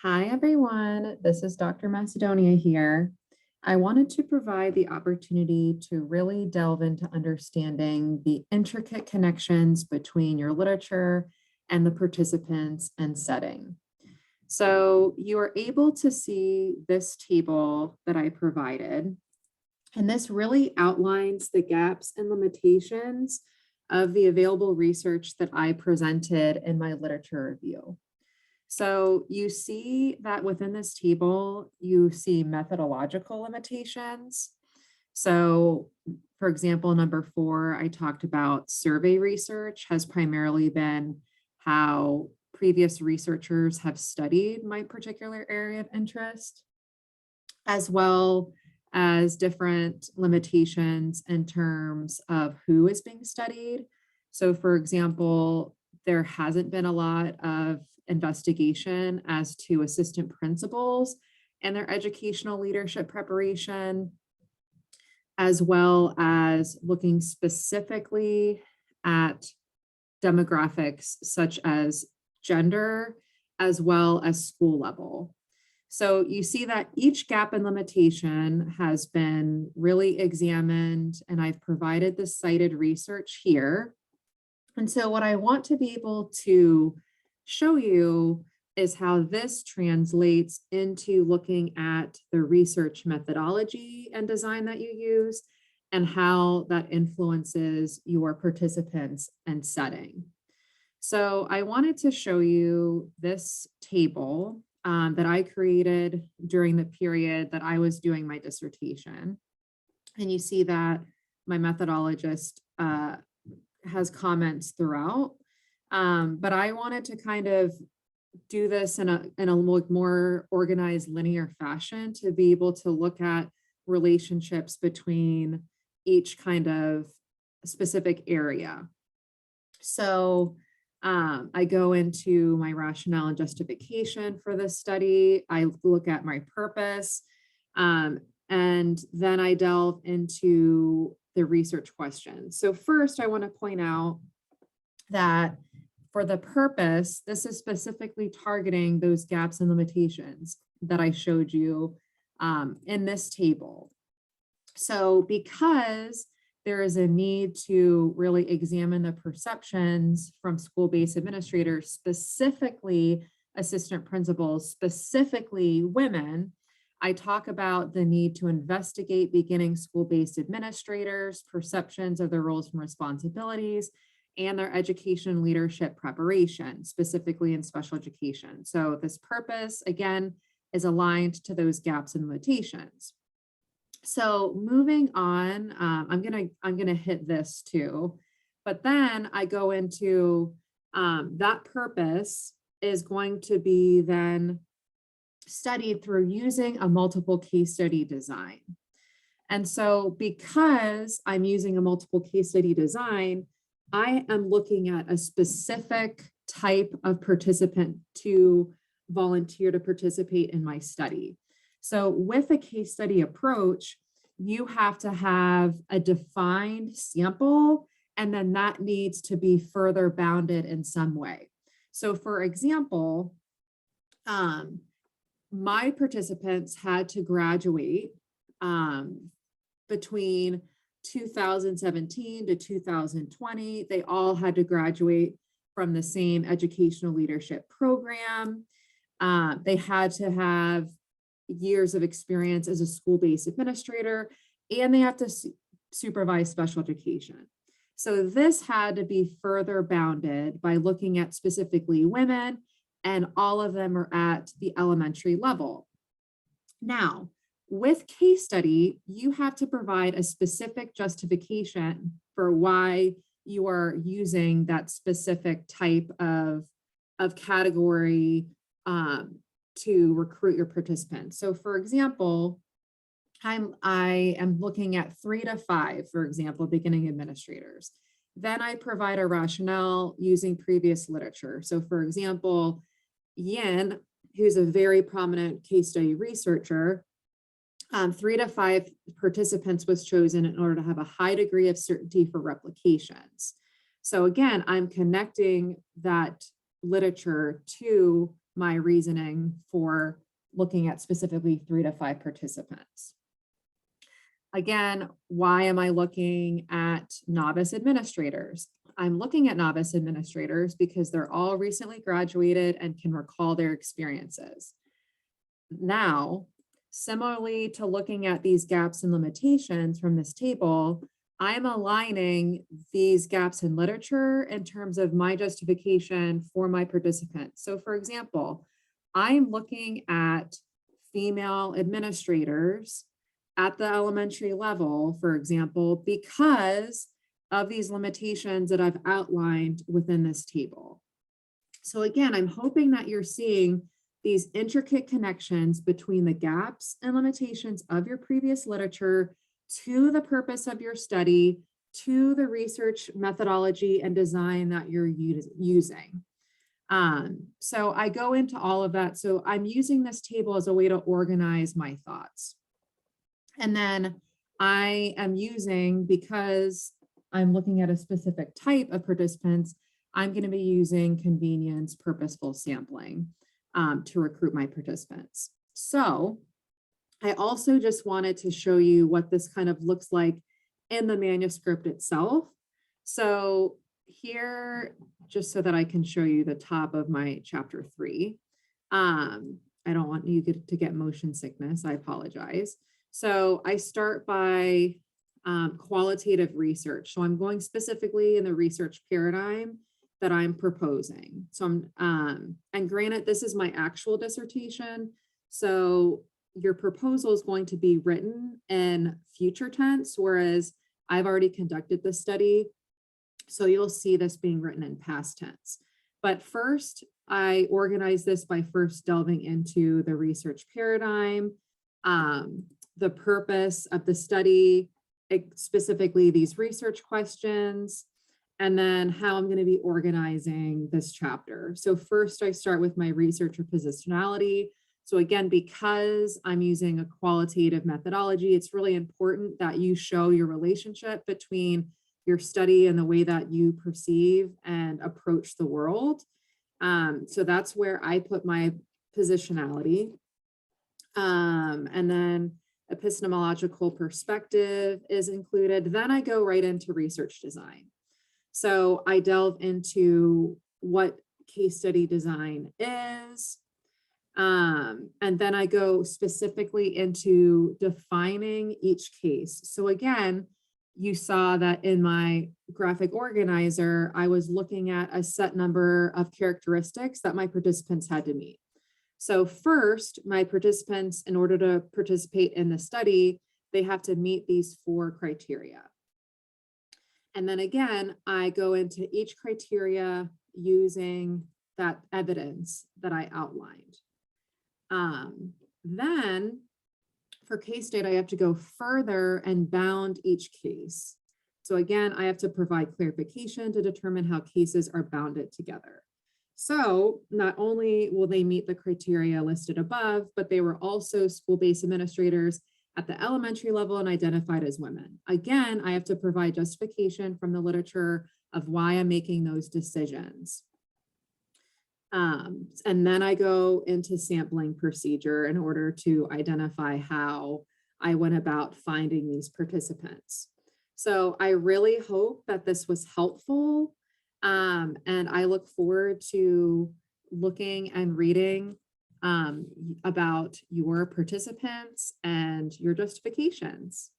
Hi, everyone. This is Dr. Macedonia here. I wanted to provide the opportunity to really delve into understanding the intricate connections between your literature and the participants and setting. So you are able to see this table that I provided, and this really outlines the gaps and limitations of the available research that I presented in my literature review. So you see that within this table, you see methodological limitations. So for example, number 4, I talked about survey research has primarily been how previous researchers have studied my particular area of interest, as well as different limitations in terms of who is being studied. So for example, there hasn't been a lot of investigation as to assistant principals and their educational leadership preparation, as well as looking specifically at demographics such as gender, as well as school level. So you see that each gap and limitation has been really examined, and I've provided the cited research here. And so what I want to be able to show you is how this translates into looking at the research methodology and design that you use and how that influences your participants and setting. So I wanted to show you this table that I created during the period that I was doing my dissertation. And you see that my methodologist has comments throughout. But I wanted to kind of do this in a more organized linear fashion to be able to look at relationships between each kind of specific area. So I go into my rationale and justification for this study. I look at my purpose, and then I delve into the research questions. So first, I want to point out that for the purpose, this is specifically targeting those gaps and limitations that I showed you in this table. So because there is a need to really examine the perceptions from school-based administrators, specifically assistant principals, specifically women, I talk about the need to investigate beginning school-based administrators' perceptions of their roles and responsibilities and their education leadership preparation, specifically in special education. So this purpose, again, is aligned to those gaps and limitations. So moving on, I'm gonna hit this too, but then I go into that purpose is going to be then studied through using a multiple case study design. And so because I'm using a multiple case study design, I am looking at a specific type of participant to volunteer to participate in my study. So with a case study approach, you have to have a defined sample, and then that needs to be further bounded in some way. So for example, my participants had to graduate between 2017 to 2020. They all had to graduate from the same educational leadership program. They had to have years of experience as a school-based administrator, and they have to supervise special education. So this had to be further bounded by looking at specifically women, and all of them are at the elementary level. Now, with case study, you have to provide a specific justification for why you are using that specific type of category to recruit your participants. So for example, I am looking at 3 to 5, for example, beginning administrators. Then I provide a rationale using previous literature. So for example, Yin, who's a very prominent case study researcher, 3 to 5 participants was chosen in order to have a high degree of certainty for replications. So again, I'm connecting that literature to my reasoning for looking at specifically 3 to 5 participants. Again, why am I looking at novice administrators? I'm looking at novice administrators because they're all recently graduated and can recall their experiences. Now, similarly to looking at these gaps and limitations from this table, I'm aligning these gaps in literature in terms of my justification for my participants. So for example, I'm looking at female administrators at the elementary level, for example, because of these limitations that I've outlined within this table. So again, I'm hoping that you're seeing these intricate connections between the gaps and limitations of your previous literature to the purpose of your study, to the research methodology and design that you're using. So I go into all of that. So I'm using this table as a way to organize my thoughts. And then I am using, because I'm looking at a specific type of participants, I'm going to be using convenience purposeful sampling to recruit my participants. So I also just wanted to show you what this kind of looks like in the manuscript itself. So here, just so that I can show you the top of my chapter 3. I don't want you to get motion sickness. I apologize. So I start by qualitative research. So I'm going specifically in the research paradigm that I'm proposing. So and granted, this is my actual dissertation. So your proposal is going to be written in future tense, whereas I've already conducted this study. So you'll see this being written in past tense. But first, I organize this by first delving into the research paradigm, the purpose of the study, specifically these research questions, and then how I'm going to be organizing this chapter. So first, I start with my researcher positionality. So again, because I'm using a qualitative methodology, it's really important that you show your relationship between your study and the way that you perceive and approach the world. So that's where I put my positionality. And then epistemological perspective is included. Then I go right into research design. So I delve into what case study design is. And then I go specifically into defining each case. So again, you saw that in my graphic organizer, I was looking at a set number of characteristics that my participants had to meet. So first, my participants, in order to participate in the study, they have to meet these 4 criteria. And then again, I go into each criteria using that evidence that I outlined. Then for case data, I have to go further and bound each case. So again, I have to provide clarification to determine how cases are bounded together. So not only will they meet the criteria listed above, but they were also school-based administrators at the elementary level and identified as women. Again, I have to provide justification from the literature of why I'm making those decisions. And then I go into sampling procedure in order to identify how I went about finding these participants. So I really hope that this was helpful. And I look forward to looking and reading about your participants and your justifications.